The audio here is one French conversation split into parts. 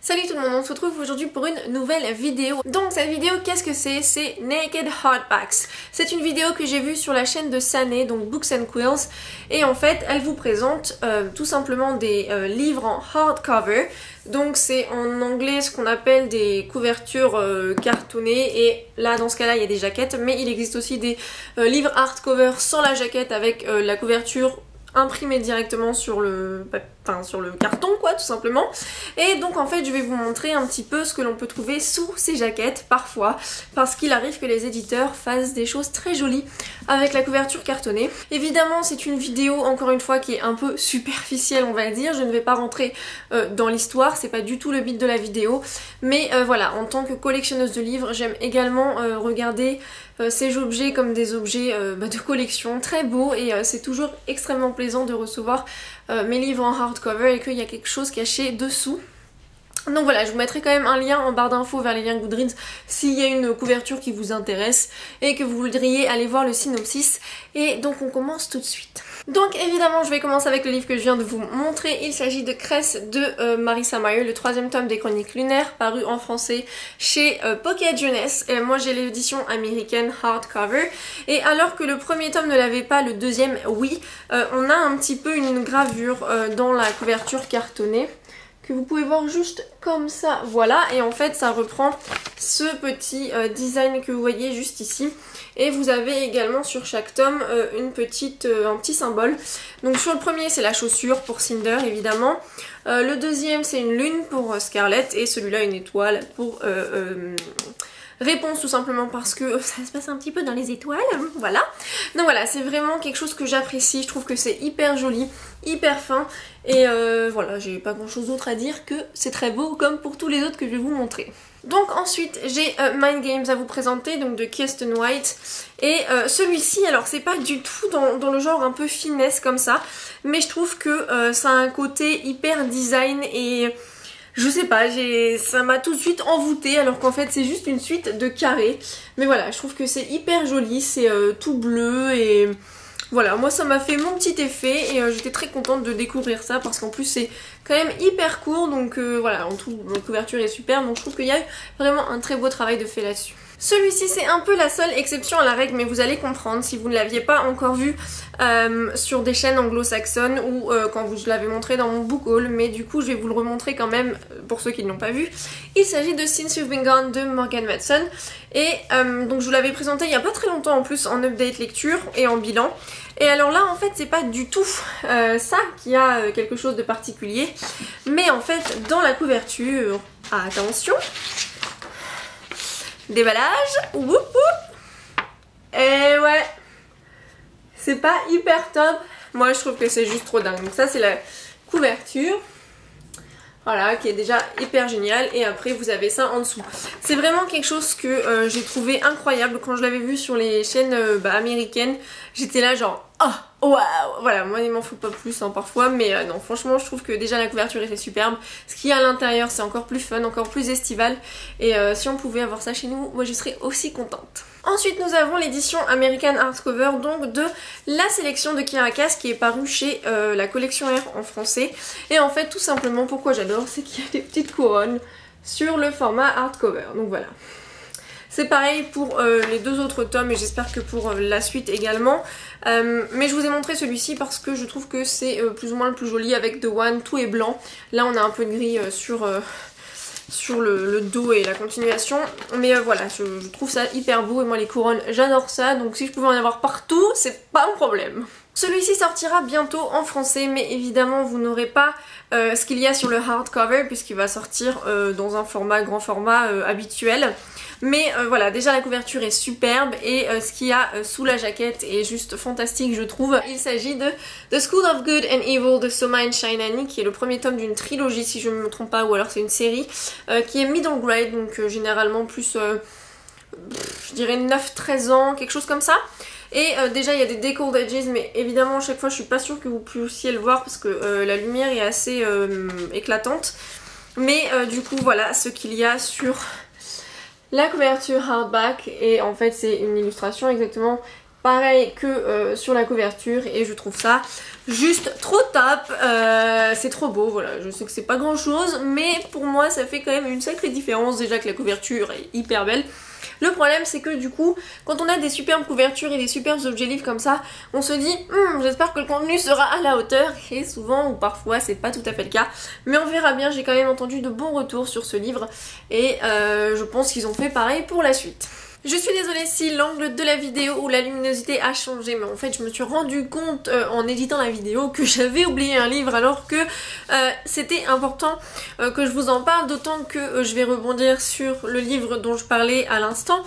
Salut tout le monde, on se retrouve aujourd'hui pour une nouvelle vidéo. Donc cette vidéo, qu'est-ce que c'est? C'est Naked Hardbacks. C'est une vidéo que j'ai vue sur la chaîne de Sané, donc Books and Quills. Et en fait, elle vous présente tout simplement des livres en hardcover. Donc c'est en anglais ce qu'on appelle des couvertures cartonnées. Et là, dans ce cas-là, il y a des jaquettes. Mais il existe aussi des livres hardcover sans la jaquette avec la couverture imprimé directement sur le carton quoi, tout simplement. Et donc en fait je vais vous montrer un petit peu ce que l'on peut trouver sous ces jaquettes parfois, parce qu'il arrive que les éditeurs fassent des choses très jolies avec la couverture cartonnée. Évidemment c'est une vidéo encore une fois qui est un peu superficielle on va dire, je ne vais pas rentrer dans l'histoire, c'est pas du tout le but de la vidéo, mais voilà, en tant que collectionneuse de livres j'aime également regarder ces objets comme des objets de collection très beaux, et c'est toujours extrêmement plaisant de recevoir mes livres en hardcover et qu'il y a quelque chose caché dessous. Donc voilà, je vous mettrai quand même un lien en barre d'infos vers les liens Goodreads s'il y a une couverture qui vous intéresse et que vous voudriez aller voir le synopsis. Et donc on commence tout de suite. Donc évidemment je vais commencer avec le livre que je viens de vous montrer. Il s'agit de Cress de Marissa Meyer, le 3e tome des Chroniques lunaires, paru en français chez Pocket Jeunesse. Et moi j'ai l'édition américaine hardcover. Et alors que le 1er tome ne l'avait pas, le 2e oui, on a un petit peu une gravure dans la couverture cartonnée que vous pouvez voir juste comme ça, voilà, et en fait ça reprend ce petit design que vous voyez juste ici, et vous avez également sur chaque tome un petit symbole. Donc sur le premier c'est la chaussure pour Cinder évidemment, le deuxième c'est une lune pour Scarlett, et celui-là une étoile pour Réponse, tout simplement parce que ça se passe un petit peu dans les étoiles, voilà. Donc voilà, c'est vraiment quelque chose que j'apprécie, je trouve que c'est hyper joli, hyper fin, et voilà, j'ai pas grand chose d'autre à dire que c'est très beau comme pour tous les autres que je vais vous montrer. Donc ensuite j'ai Mind Games à vous présenter, donc de Kirsten White, et celui-ci, alors c'est pas du tout dans le genre un peu finesse comme ça, mais je trouve que ça a un côté hyper design, et je sais pas, ça m'a tout de suite envoûtée, alors qu'en fait c'est juste une suite de carrés. Mais voilà, je trouve que c'est hyper joli, c'est tout bleu, et voilà, moi ça m'a fait mon petit effet, et j'étais très contente de découvrir ça, parce qu'en plus c'est quand même hyper court, donc voilà, en tout, la couverture est super, donc je trouve qu'il y a eu vraiment un très beau travail de fait là-dessus. Celui-ci c'est un peu la seule exception à la règle, mais vous allez comprendre si vous ne l'aviez pas encore vu sur des chaînes anglo-saxonnes ou quand je l'avais montré dans mon book haul, mais du coup je vais vous le remontrer quand même pour ceux qui ne l'ont pas vu. Il s'agit de Since You've Been Gone de Morgan Matson, et donc je vous l'avais présenté il n'y a pas très longtemps en plus en update lecture et en bilan. Et alors là en fait c'est pas du tout ça qui a quelque chose de particulier, mais en fait dans la couverture, attention, déballage, whoop whoop, et ouais, c'est pas hyper top, moi je trouve que c'est juste trop dingue. Donc ça c'est la couverture, voilà, qui est déjà hyper génial, et après vous avez ça en dessous. C'est vraiment quelque chose que j'ai trouvé incroyable quand je l'avais vu sur les chaînes américaines. J'étais là genre oh waouh, voilà, moi il m'en faut pas plus hein, parfois, mais non, franchement je trouve que déjà la couverture était superbe. Ce qu'il y a à l'intérieur c'est encore plus fun, encore plus estival, et si on pouvait avoir ça chez nous, moi je serais aussi contente. Ensuite nous avons l'édition American Hardcover, donc de la sélection de Kirakas, qui est parue chez la collection R en français. Et en fait tout simplement pourquoi j'adore, c'est qu'il y a des petites couronnes sur le format hardcover, donc voilà. C'est pareil pour les deux autres tomes, et j'espère que pour la suite également. Mais je vous ai montré celui-ci parce que je trouve que c'est plus ou moins le plus joli, avec The One, tout est blanc. Là on a un peu de gris sur le dos et la continuation. Mais voilà, je trouve ça hyper beau, et moi les couronnes j'adore ça. Donc si je pouvais en avoir partout, c'est pas un problème. Celui-ci sortira bientôt en français, mais évidemment vous n'aurez pas ce qu'il y a sur le hardcover, puisqu'il va sortir dans un grand format habituel. Mais voilà, déjà la couverture est superbe, et ce qu'il y a sous la jaquette est juste fantastique je trouve. Il s'agit de The School of Good and Evil de Soma and Shinani, qui est le 1er tome d'une trilogie si je ne me trompe pas, ou alors c'est une série, qui est middle grade, donc généralement plus, je dirais 9-13 ans, quelque chose comme ça. Et déjà il y a des deckled edges, mais évidemment à chaque fois je suis pas sûre que vous puissiez le voir parce que la lumière est assez éclatante. Mais du coup voilà ce qu'il y a sur la couverture hardback, et en fait c'est une illustration exactement pareil que sur la couverture, et je trouve ça juste trop top. C'est trop beau, voilà, je sais que c'est pas grand chose, mais pour moi ça fait quand même une sacrée différence. Déjà que la couverture est hyper belle. Le problème c'est que du coup quand on a des superbes couvertures et des superbes objets livres comme ça, on se dit j'espère que le contenu sera à la hauteur, et souvent ou parfois c'est pas tout à fait le cas, mais on verra bien. J'ai quand même entendu de bons retours sur ce livre et je pense qu'ils ont fait pareil pour la suite. Je suis désolée si l'angle de la vidéo ou la luminosité a changé, mais en fait je me suis rendu compte en éditant la vidéo que j'avais oublié un livre, alors que c'était important que je vous en parle, d'autant que je vais rebondir sur le livre dont je parlais à l'instant,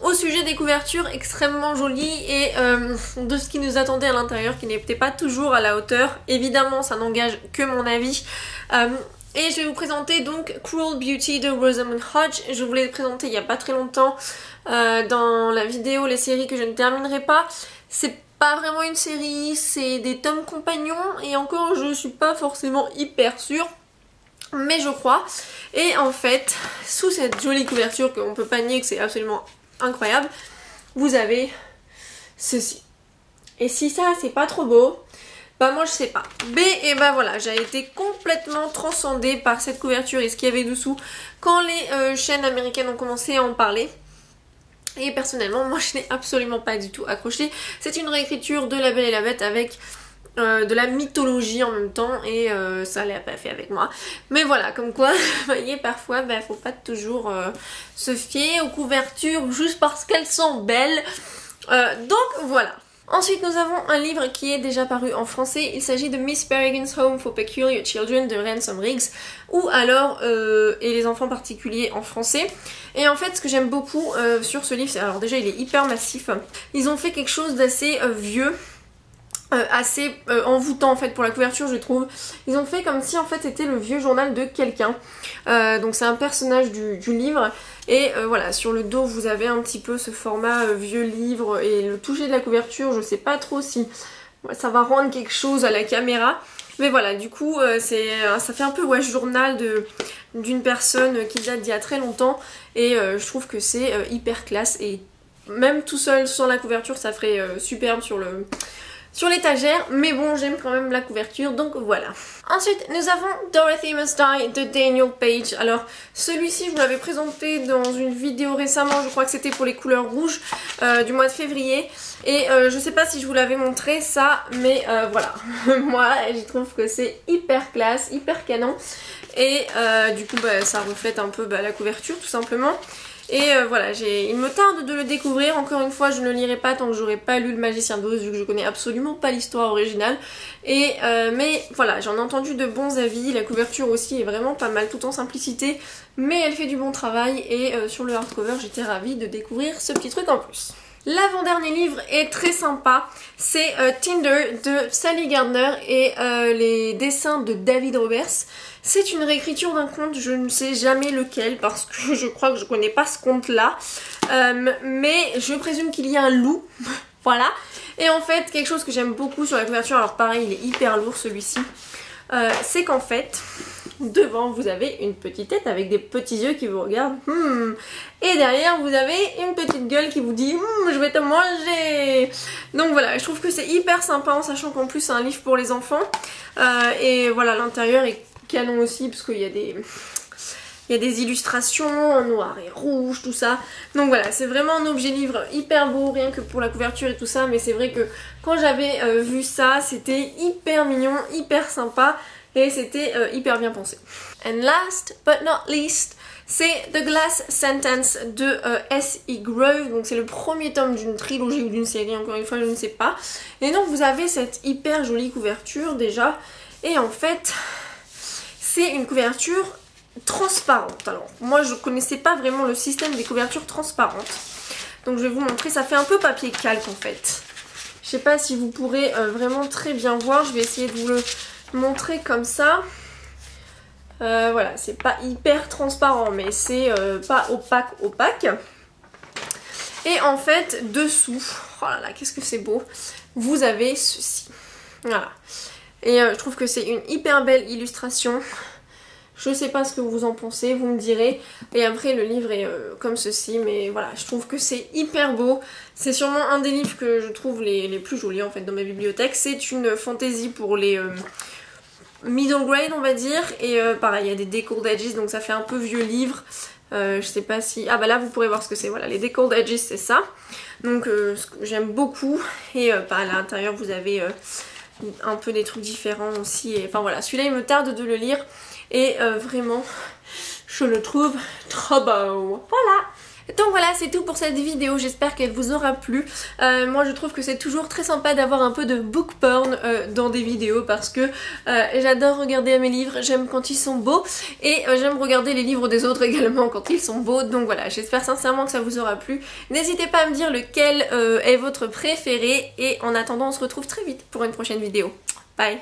au sujet des couvertures extrêmement jolies et de ce qui nous attendait à l'intérieur, qui n'était pas toujours à la hauteur. Évidemment ça n'engage que mon avis. Et je vais vous présenter donc Cruel Beauty de Rosamund Hodge. Je vous l'ai présenté il n'y a pas très longtemps dans la vidéo Les séries que je ne terminerai pas. C'est pas vraiment une série, c'est des tomes compagnons, et encore je suis pas forcément hyper sûre, mais je crois. Et en fait, sous cette jolie couverture qu'on peut pas nier que c'est absolument incroyable, vous avez ceci. Et si ça c'est pas trop beau, bah moi je sais pas. Et bah voilà, j'ai été complètement transcendée par cette couverture et ce qu'il y avait dessous quand les chaînes américaines ont commencé à en parler. Et personnellement, moi je n'ai absolument pas du tout accroché. C'est une réécriture de La Belle et la Bête avec de la mythologie en même temps, et ça l'a pas fait avec moi. Mais voilà, comme quoi, vous voyez, parfois bah, faut pas toujours se fier aux couvertures juste parce qu'elles sont belles. Donc voilà. Ensuite nous avons un livre qui est déjà paru en français. Il s'agit de Miss Peregrine's Home for Peculiar Children de Ransom Riggs, ou alors Et les enfants particuliers en français. Et en fait ce que j'aime beaucoup sur ce livre, c'est, alors déjà il est hyper massif. Ils ont fait quelque chose d'assez vieux, assez envoûtant en fait pour la couverture, je trouve. Ils ont fait comme si en fait c'était le vieux journal de quelqu'un. Donc c'est un personnage du livre, et voilà, sur le dos vous avez un petit peu ce format vieux livre, et le toucher de la couverture, je sais pas trop si ça va rendre quelque chose à la caméra, mais voilà, du coup ça fait un peu journal d'une personne qui date d'il y a très longtemps, et je trouve que c'est hyper classe, et même tout seul sur la couverture ça ferait superbe sur l'étagère, mais bon, j'aime quand même la couverture, donc voilà. Ensuite, nous avons Dorothy Must Die de Daniel Page. Alors, celui-ci, je vous l'avais présenté dans une vidéo récemment, je crois que c'était pour les couleurs rouges du mois de février. Et je sais pas si je vous l'avais montré ça, mais voilà. Moi, je trouve que c'est hyper classe, hyper canon. Et du coup, bah, ça reflète un peu la couverture, tout simplement. Et voilà, il me tarde de le découvrir. Encore une fois, je ne le lirai pas tant que j'aurai pas lu Le Magicien d'Oz, vu que je connais absolument pas l'histoire originale. Et mais voilà, j'en ai entendu de bons avis. La couverture aussi est vraiment pas mal, tout en simplicité, mais elle fait du bon travail. Et sur le hardcover, j'étais ravie de découvrir ce petit truc en plus. L'avant-dernier livre est très sympa, c'est Tinder de Sally Gardner et les dessins de David Roberts. C'est une réécriture d'un conte, je ne sais jamais lequel parce que je crois que je connais pas ce conte là, mais je présume qu'il y a un loup, voilà. Et en fait, quelque chose que j'aime beaucoup sur la couverture, alors pareil il est hyper lourd celui-ci, c'est qu'en fait, devant vous avez une petite tête avec des petits yeux qui vous regardent, et derrière vous avez une petite gueule qui vous dit je vais te manger. Donc voilà, je trouve que c'est hyper sympa, en sachant qu'en plus c'est un livre pour les enfants, et voilà, l'intérieur est canon aussi parce qu'il y a des illustrations en noir et rouge, tout ça. Donc voilà, c'est vraiment un objet livre hyper beau, rien que pour la couverture et tout ça, mais c'est vrai que quand j'avais vu ça, c'était hyper mignon, hyper sympa, et c'était hyper bien pensé. And last but not least, c'est The Glass Sentence de S.E. Grove. Donc c'est le premier tome d'une trilogie ou d'une série, encore une fois je ne sais pas. Et donc vous avez cette hyper jolie couverture déjà, et en fait c'est une couverture transparente. Alors moi je connaissais pas vraiment le système des couvertures transparentes, donc je vais vous montrer. Ça fait un peu papier calque en fait. Je sais pas si vous pourrez vraiment très bien voir, je vais essayer de vous le montrer comme ça. Voilà, c'est pas hyper transparent, mais c'est pas opaque. Et en fait dessous, oh là là, qu'est-ce que c'est beau, vous avez ceci, voilà. Et je trouve que c'est une hyper belle illustration. Je sais pas ce que vous en pensez, vous me direz. Et après le livre est comme ceci, mais voilà, je trouve que c'est hyper beau. C'est sûrement un des livres que je trouve les plus jolis en fait dans ma bibliothèque. C'est une fantasy pour les middle grade on va dire. Et pareil, il y a des deckled edges, donc ça fait un peu vieux livre. Je sais pas si... Ah bah là vous pourrez voir ce que c'est, voilà, les deckled edges c'est ça. Donc j'aime beaucoup. Et à l'intérieur vous avez un peu des trucs différents aussi. Et, enfin voilà, celui-là il me tarde de le lire. Et vraiment, je le trouve trop beau. Voilà. Donc voilà, c'est tout pour cette vidéo, j'espère qu'elle vous aura plu. Moi je trouve que c'est toujours très sympa d'avoir un peu de book porn dans des vidéos parce que j'adore regarder mes livres, j'aime quand ils sont beaux et j'aime regarder les livres des autres également quand ils sont beaux. Donc voilà, j'espère sincèrement que ça vous aura plu. N'hésitez pas à me dire lequel est votre préféré et en attendant on se retrouve très vite pour une prochaine vidéo. Bye!